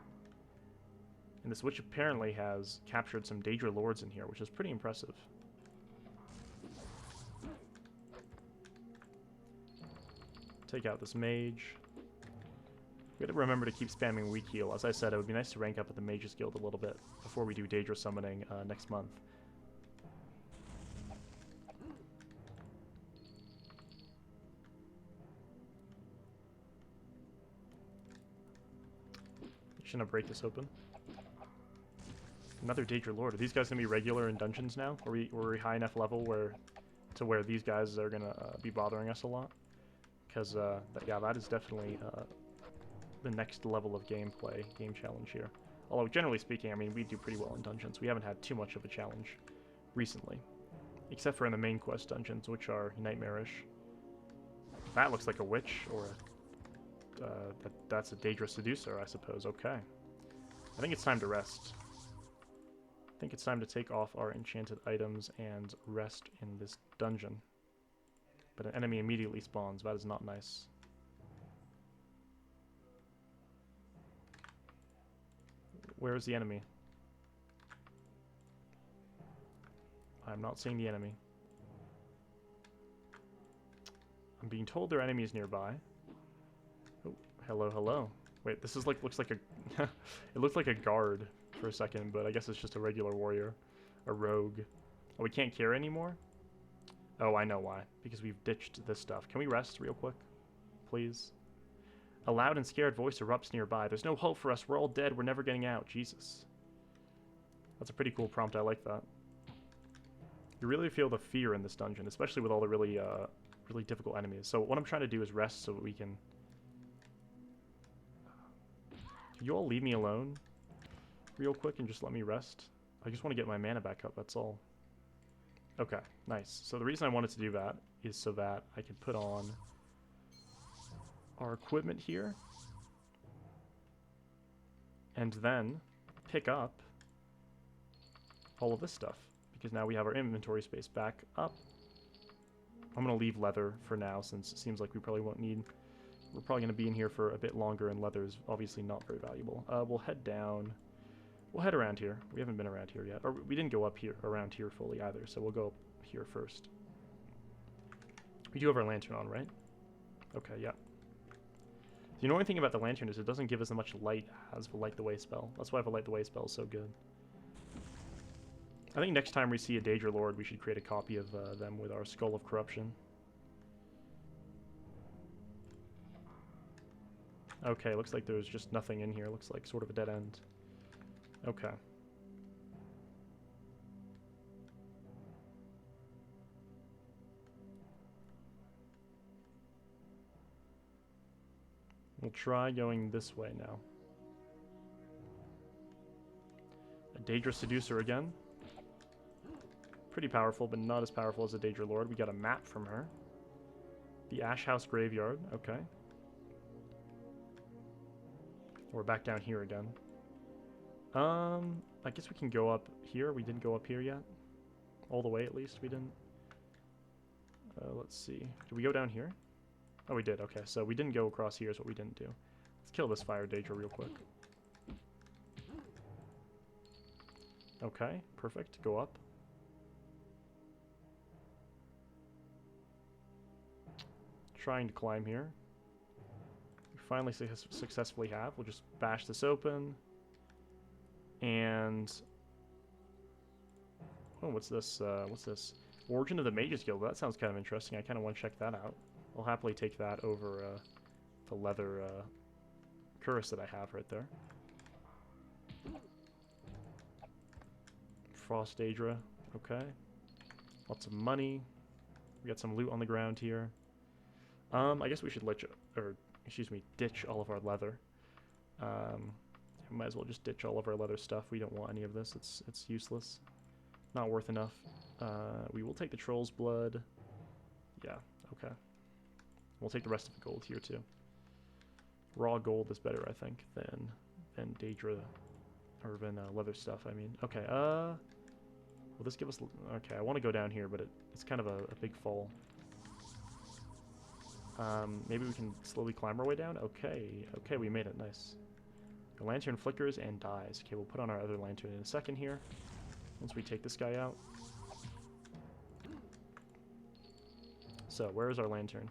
And this witch apparently has captured some Daedra Lords in here, which is pretty impressive. Take out this mage. We gotta remember to keep spamming weak heal. As I said, it would be nice to rank up at the Mages Guild a little bit before we do Daedra summoning next month. Shouldn't I break this open? Another Daedra Lord. Are these guys gonna be regular in dungeons now? Are we high enough level where these guys are gonna be bothering us a lot? Because yeah, that is definitely the next level of gameplay, game challenge here. Although generally speaking, I mean, we do pretty well in dungeons. We haven't had too much of a challenge recently, except for in the main quest dungeons, which are nightmarish. That looks like a witch, or that's a Daedra Seducer, I suppose. Okay. I think it's time to rest. I think it's time to take off our enchanted items and rest in this dungeon. But an enemy immediately spawns. That is not nice. Where is the enemy? I'm not seeing the enemy. I'm being told there are enemies nearby. Oh, hello, hello. Wait, this is like, looks like a... it looked like a guard for a second, but I guess it's just a regular warrior. A rogue. Oh, we can't carry anymore? Oh, I know why. Because we've ditched this stuff. Can we rest real quick? Please? A loud and scared voice erupts nearby. There's no hope for us. We're all dead. We're never getting out. Jesus. That's a pretty cool prompt. I like that. You really feel the fear in this dungeon, especially with all the really, really difficult enemies. So what I'm trying to do is rest so that we can... Can you all leave me alone real quick and just let me rest? I just want to get my mana back up, that's all. Okay, nice. So the reason I wanted to do that is so that I can put on our equipment here and then pick up all of this stuff, because now we have our inventory space back up. I'm going to leave leather for now, since it seems like we probably won't need... We're probably going to be in here for a bit longer, and leather is obviously not very valuable. We'll head down. We'll head around here. We haven't been around here yet. Or we didn't go up here, around here fully either, so we'll go up here first. We do have our lantern on, right? Okay, yeah. The annoying thing about the lantern is it doesn't give us as much light as the Light the Way spell. That's why the Light the Way spell is so good. I think next time we see a Daedra Lord, we should create a copy of them with our Skull of Corruption. Okay, looks like there's just nothing in here. Looks like sort of a dead end. Okay. We'll try going this way now. A Daedra Seducer again. Pretty powerful, but not as powerful as a Daedra Lord. We got a map from her. The Ash House Graveyard. Okay. We're back down here again. I guess we can go up here. We didn't go up here yet. All the way, at least. We didn't. Let's see. Did we go down here? Oh, we did. Okay, so we didn't go across here is what we didn't do. Let's kill this Fire Daedra real quick. Okay, perfect. Go up. Trying to climb here. We finally successfully have. We'll just bash this open. And... oh, what's this? What's this? Origin of the Mages Guild. That sounds kind of interesting. I kind of want to check that out. I'll happily take that over the leather cuirass that I have right there. Frost Daedra. Okay. Lots of money. We got some loot on the ground here. I guess we should ditch all of our leather. Might as well just ditch all of our leather stuff. We don't want any of this. It's useless. Not worth enough. We will take the Troll's Blood. Yeah, okay. We'll take the rest of the gold here too. Raw gold is better, I think, than Daedra, or than leather stuff, I mean. Okay, will this give us... okay, I want to go down here, but it's kind of a big fall. Maybe we can slowly climb our way down? Okay, okay, we made it, nice. The lantern flickers and dies. Okay, we'll put on our other lantern in a second here, once we take this guy out. So, where is our lantern?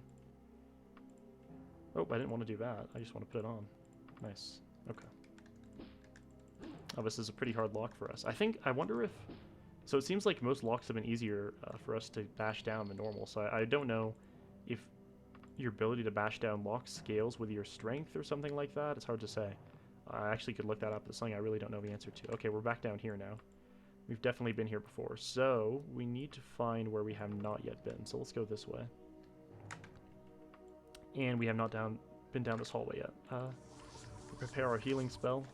Oh, I didn't want to do that. I just want to put it on. Nice. Okay. Oh, this is a pretty hard lock for us. I wonder if... so it seems like most locks have been easier for us to bash down than normal, so I don't know if your ability to bash down locks scales with your strength or something like that. It's hard to say. I actually could look that up. It's something I really don't know the answer to. Okay, we're back down here now. We've definitely been here before, so we need to find where we have not yet been. So let's go this way. And we have not been down this hallway yet. Prepare our healing spell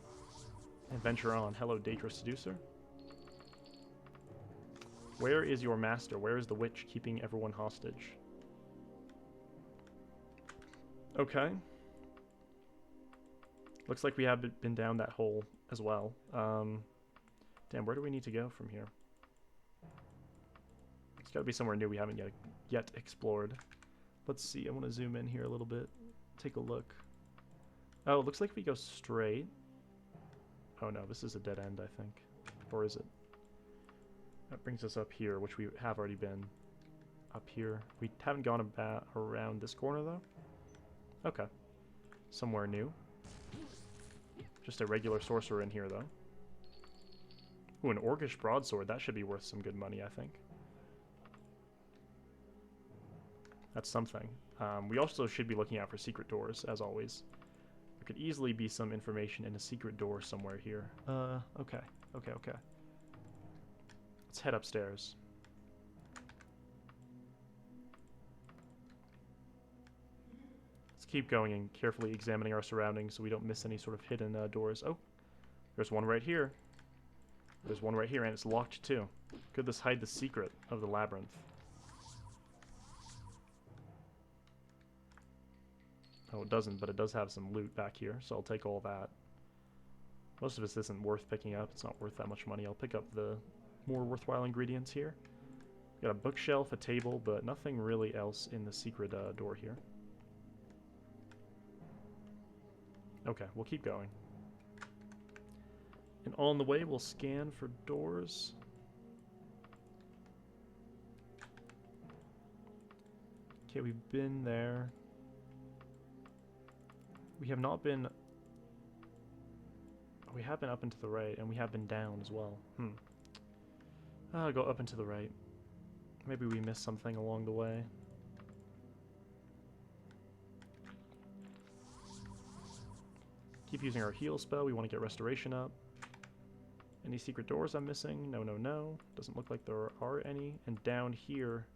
and venture on. Hello, Daedra Seducer. Where is your master? Where is the witch keeping everyone hostage? Okay. Looks like we have been down that hole as well. Damn, where do we need to go from here? It's got to be somewhere new we haven't yet explored. Let's see, I want to zoom in here a little bit. Take a look. Oh, it looks like we go straight. Oh no, this is a dead end, I think. Or is it? That brings us up here, which we have already been up here. We haven't gone around this corner, though. Okay. Somewhere new. Just a regular sorcerer in here, though. Ooh, an Orcish broadsword. That should be worth some good money, I think. That's something. We also should be looking out for secret doors, as always. There could easily be some information in a secret door somewhere here. Okay. Okay. Let's head upstairs. Let's keep going and carefully examining our surroundings so we don't miss any sort of hidden doors. Oh, there's one right here. There's one right here, and it's locked too. Could this hide the secret of the labyrinth? Oh, it doesn't, but it does have some loot back here, so I'll take all that. Most of this isn't worth picking up. It's not worth that much money. I'll pick up the more worthwhile ingredients here. Got a bookshelf, a table, but nothing really else in the secret door here. Okay, we'll keep going. And on the way, we'll scan for doors. Okay, we've been there. We have not been... we have been up and to the right, and we have been down as well. I'll go up and to the right. Maybe we missed something along the way. Keep using our heal spell. We want to get restoration up. Any secret doors I'm missing? No. Doesn't look like there are any. And down here,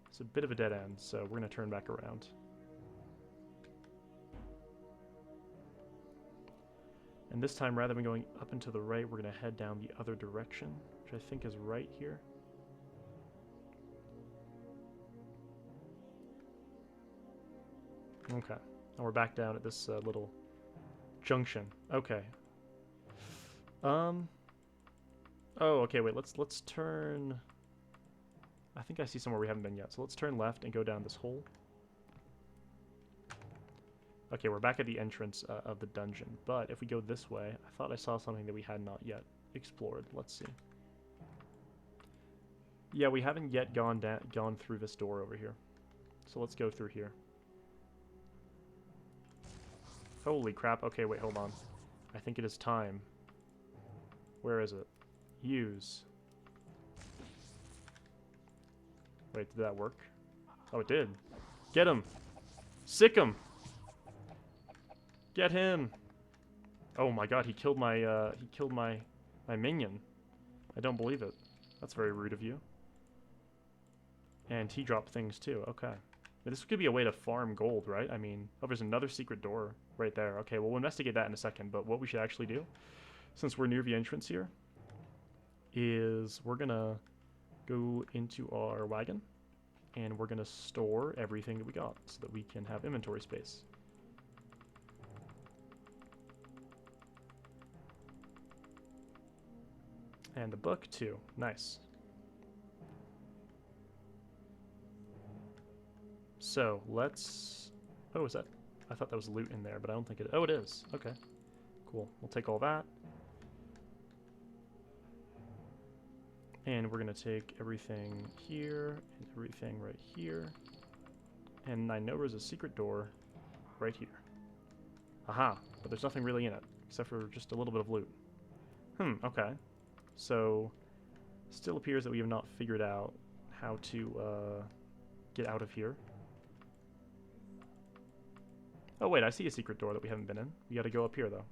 it's a bit of a dead end, so we're going to turn back around. And this time, rather than going up and to the right, we're going to head down the other direction, which I think is right here. Okay. And we're back down at this little junction. Okay. Oh, okay, wait, let's turn... I think I see somewhere we haven't been yet, so let's turn left and go down this hole. Okay, we're back at the entrance of the dungeon, but if we go this way, I thought I saw something that we had not yet explored. Let's see. Yeah, we haven't yet gone through this door over here. So let's go through here. Holy crap. Okay, wait, hold on. I think it is time. Where is it? Use. Wait, did that work? Oh, it did. Get him! Sick him! Get him! Oh my god, he killed my minion. I don't believe it. That's very rude of you. And he dropped things too, okay. This could be a way to farm gold, right? I mean, oh, there's another secret door right there. Okay, well, we'll investigate that in a second, but what we should actually do, since we're near the entrance here, is we're gonna go into our wagon, and we're gonna store everything that we got so that we can have inventory space. And the book, too. Nice. So, let's... Oh, is that... I thought that was loot in there, but I don't think it... Oh, it is. Okay. Cool. We'll take all that. And we're going to take everything here, and everything right here. And I know there's a secret door right here. Aha. But there's nothing really in it, except for just a little bit of loot. Okay. So, still appears that we have not figured out how to get out of here. Oh wait, I see a secret door that we haven't been in. We gotta go up here though.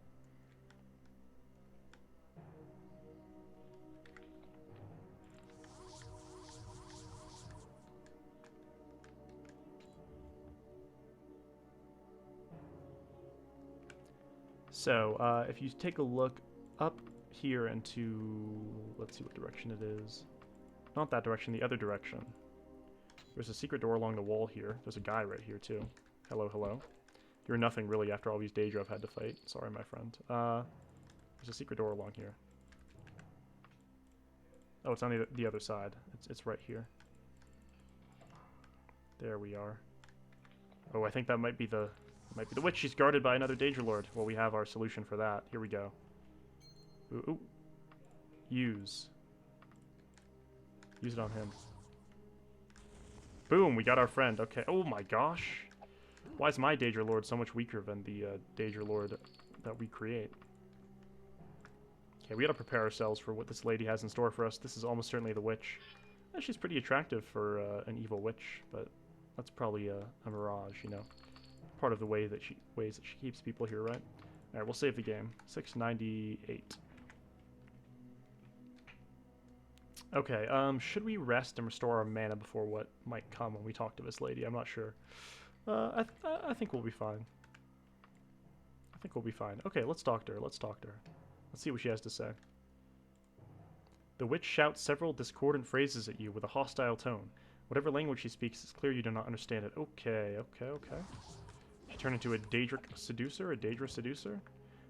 So, if you take a look up here into, let's see what direction it is. Not that direction, the other direction. There's a secret door along the wall here. There's a guy right here too. Hello, hello. You're nothing really after all these Daedra I've had to fight. Sorry, my friend. There's a secret door along here. Oh, it's on the other side. It's right here. There we are. Oh, I think that might be the witch. She's guarded by another Daedra Lord. Well, we have our solution for that. Here we go. Ooh, ooh. Use. Use it on him. Boom, we got our friend. Okay. Oh my gosh. Why is my Daedra Lord so much weaker than the Daedra Lord that we create? Okay, we gotta prepare ourselves for what this lady has in store for us. This is almost certainly the witch. She's pretty attractive for an evil witch, but that's probably a mirage, you know. Part of the ways that she keeps people here, right? Alright, we'll save the game. 698. Okay, should we rest and restore our mana before what might come when we talk to this lady? I'm not sure. I think we'll be fine. I think we'll be fine. Okay, let's talk to her. Let's talk to her. Let's see what she has to say. The witch shouts several discordant phrases at you with a hostile tone. Whatever language she speaks, it's clear you do not understand it. Okay, okay, okay. She turned into a Daedric seducer, a Daedra seducer.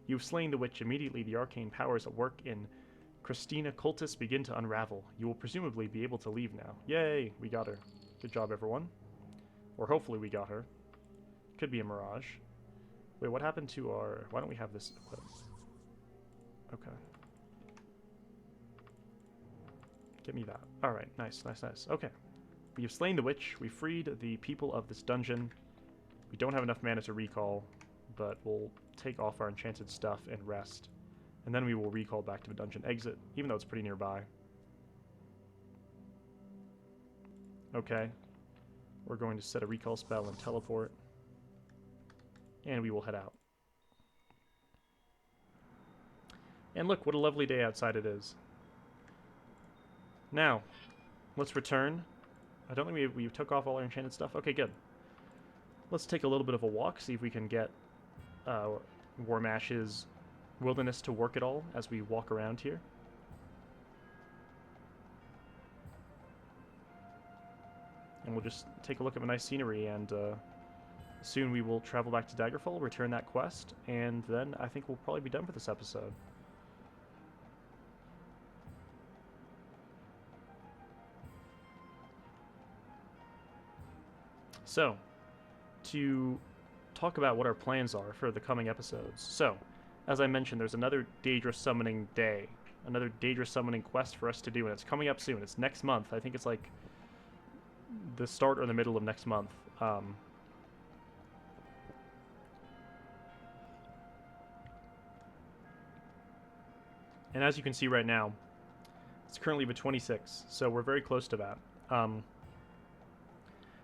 You've slain the witch. Immediately, the arcane powers at work in Christina cultists begin to unravel. You will presumably be able to leave now. Yay, we got her. Good job, everyone. Or hopefully we got her. Could be a mirage. Wait, what happened to our... Why don't we have this equipped? Okay. Get me that. Alright, nice, nice, nice. Okay. We have slain the witch. We freed the people of this dungeon. We don't have enough mana to recall, but we'll take off our enchanted stuff and rest. And then we will recall back to the dungeon exit, even though it's pretty nearby. Okay. We're going to set a recall spell and teleport. And we will head out. And look, what a lovely day outside it is. Now, let's return. I don't think we took off all our enchanted stuff. Okay, good. Let's take a little bit of a walk, see if we can get Warmash's wilderness to work at all as we walk around here. And we'll just take a look at the nice scenery, and soon we will travel back to Daggerfall, return that quest, and then I think we'll probably be done for this episode. So, to talk about what our plans are for the coming episodes. So, as I mentioned, there's another Daedrus Summoning Day, another Daedrus Summoning quest for us to do, and it's coming up soon. It's next month. I think it's like the start or the middle of next month. And as you can see right now, it's currently the 26th, so we're very close to that.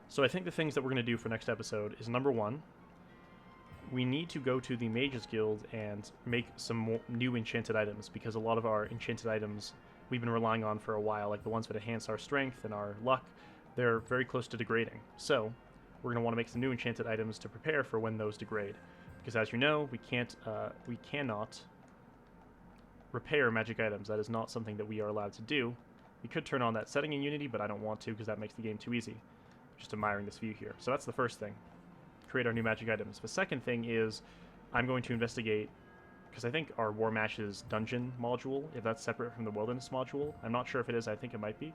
So I think the things that we're going to do for next episode is, number one, we need to go to the Mages Guild and make some more new enchanted items, because a lot of our enchanted items we've been relying on for a while, like the ones that enhance our strength and our luck, they're very close to degrading. So we're going to want to make some new enchanted items to prepare for when those degrade, because as you know, we cannot repair magic items. That is not something that we are allowed to do. We could turn on that setting in Unity, but I don't want to because that makes the game too easy. Just admiring this view here. So that's the first thing. Create our new magic items. The second thing is I'm going to investigate, because I think our War Mashes dungeon module, if that's separate from the Wilderness module, I'm not sure if it is, I think it might be.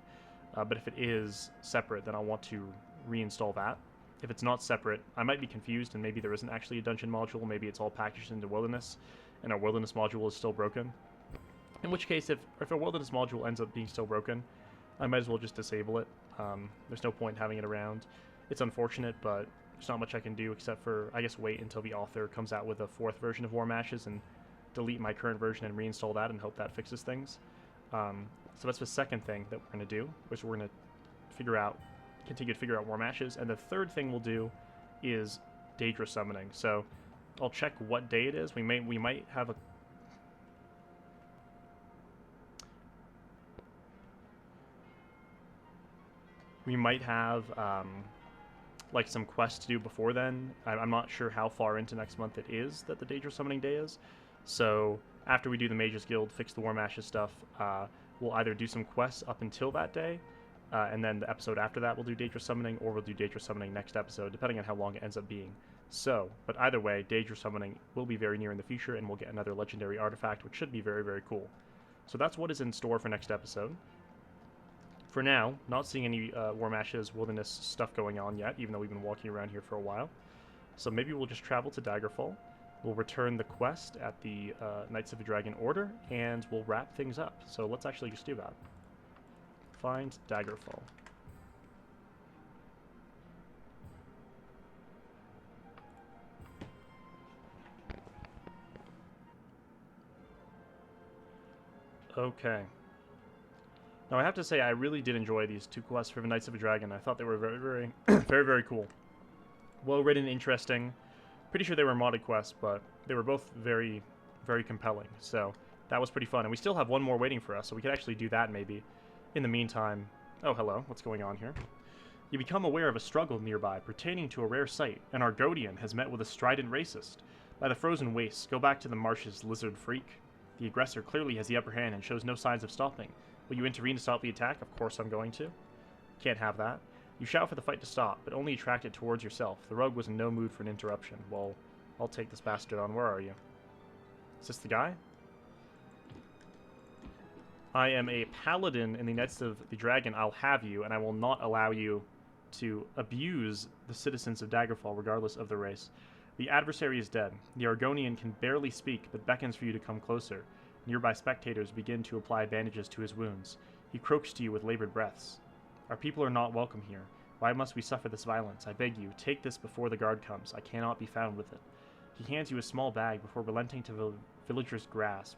But if it is separate, then I'll want to reinstall that. If it's not separate, I might be confused and maybe there isn't actually a dungeon module, maybe it's all packaged into Wilderness and our Wilderness module is still broken. In which case, if our Wilderness module ends up being still broken, I might as well just disable it. There's no point having it around. It's unfortunate, but there's not much I can do except for, I guess, wait until the author comes out with a 4th version of War Mashes and delete my current version and reinstall that and hope that fixes things. So that's the second thing that we're going to do, which we're going to continue to figure out War Mashes. And the third thing we'll do is Daedra summoning. So I'll check what day it is. We might have a like some quests to do before then. I'm not sure how far into next month it is that the Daedra Summoning Day is. So after we do the Mages Guild, fix the War Mashes stuff, we'll either do some quests up until that day, and then the episode after that we'll do Daedra Summoning, or we'll do Daedra Summoning next episode, depending on how long it ends up being. So, but either way, Daedra Summoning will be very near in the future, and we'll get another legendary artifact, which should be very, very cool. So that's what is in store for next episode. For now, not seeing any War Mashes Wilderness stuff going on yet, even though we've been walking around here for a while. So maybe we'll just travel to Daggerfall. We'll return the quest at the Knights of the Dragon Order, and we'll wrap things up. So let's actually just do that. Find Daggerfall. Okay. Now, I have to say, I really did enjoy these 2 quests for the Knights of the Dragon. I thought they were very, very, very, very cool. Well written, interesting. Pretty sure they were modded quests, but they were both very, very compelling. So that was pretty fun. And we still have one more waiting for us, so we could actually do that maybe. In the meantime... Oh, hello. What's going on here? You become aware of a struggle nearby pertaining to a rare site. An Argodian has met with a strident racist. By the frozen wastes, go back to the marshes, lizard freak. The aggressor clearly has the upper hand and shows no signs of stopping. Will you intervene to stop the attack? Of course I'm going to. Can't have that. You shout for the fight to stop, but only attract it towards yourself. The rogue was in no mood for an interruption. Well, I'll take this bastard on. Where are you? Is this the guy? I am a paladin in the Knights of the Dragon. I'll have you, and I will not allow you to abuse the citizens of Daggerfall, regardless of the race. The adversary is dead. The Argonian can barely speak, but beckons for you to come closer. Nearby spectators begin to apply bandages to his wounds. He croaks to you with labored breaths. Our people are not welcome here. Why must we suffer this violence? I beg you, take this before the guard comes. I cannot be found with it. He hands you a small bag before relenting to the villager's grasp.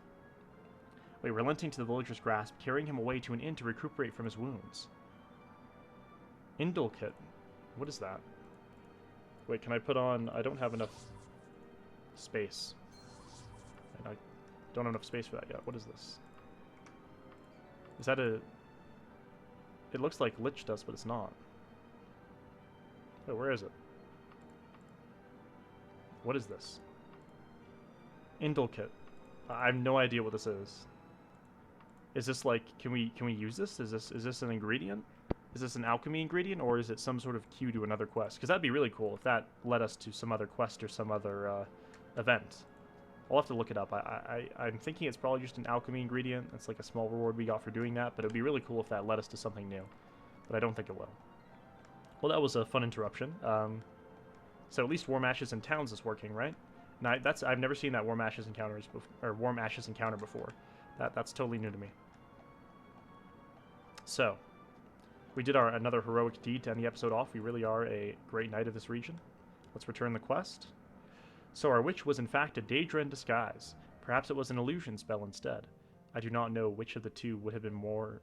Carrying him away to an inn to recuperate from his wounds. Indol kit. What is that? Wait, can I put on... I don't have enough space. And I don't have enough space for that yet. What is this? Is that a... It looks like Lich Dust, but it's not. Oh, where is it? What is this? Indol kit. I have no idea what this is. Is this like, can we use this? Is this an ingredient? Is this an alchemy ingredient, or is it some sort of cue to another quest? Because that'd be really cool if that led us to some other quest or some other event. I'll have to look it up. I'm thinking it's probably just an alchemy ingredient. It's like a small reward we got for doing that, but it'd be really cool if that led us to something new. But I don't think it will. Well, that was a fun interruption. So at least Warm Ashes and Towns is working, right? Now I've never seen that Warm Ashes Warm Ashes encounter before. That's totally new to me. So, we did another heroic deed to end the episode off. We really are a great knight of this region. Let's return the quest. So our witch was in fact a Daedra in disguise. Perhaps it was an illusion spell instead. I do not know which of the two would have more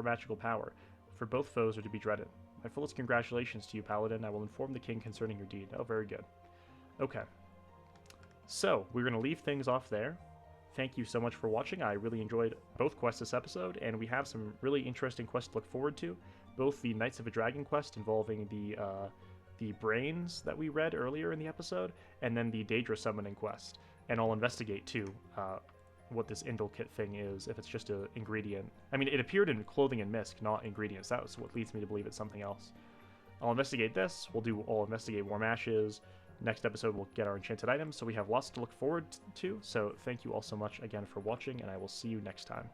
magical power, for both foes are to be dreaded. My fullest congratulations to you, Paladin. I will inform the king concerning your deed. Oh, very good. Okay. So, we're going to leave things off there. Thank you so much for watching. I really enjoyed both quests this episode, and we have some really interesting quests to look forward to. Both the Knights of a Dragon quest involving the brains that we read earlier in the episode, and then the Daedra summoning quest. And I'll investigate, too, what this Indel kit thing is, if it's just an ingredient. I mean, it appeared in Clothing and Mist, not ingredients. That was what leads me to believe it's something else. I'll investigate this. I'll investigate Warm Ashes. Next episode, we'll get our enchanted items, so we have lots to look forward to. So thank you all so much again for watching, and I will see you next time.